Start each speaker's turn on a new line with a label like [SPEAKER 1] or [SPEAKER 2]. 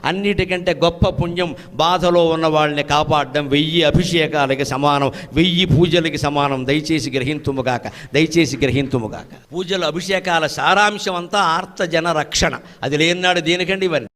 [SPEAKER 1] అన్నిటికంటే గొప్ప పుణ్యం బాధలో ఉన్న వాళ్ళని కాపాడడం 1000 అభిషేకాలకి సమానం, 1000 పూజలకి సమానం. దయచేసి గ్రహింతుముగాక, దయచేసి గ్రహింతుముగాక. పూజలు అభిషేకాల సారాంశం అంతా ఆర్తజన రక్షణ. అది లేనాడు దేనికండి ఇవన్నీ.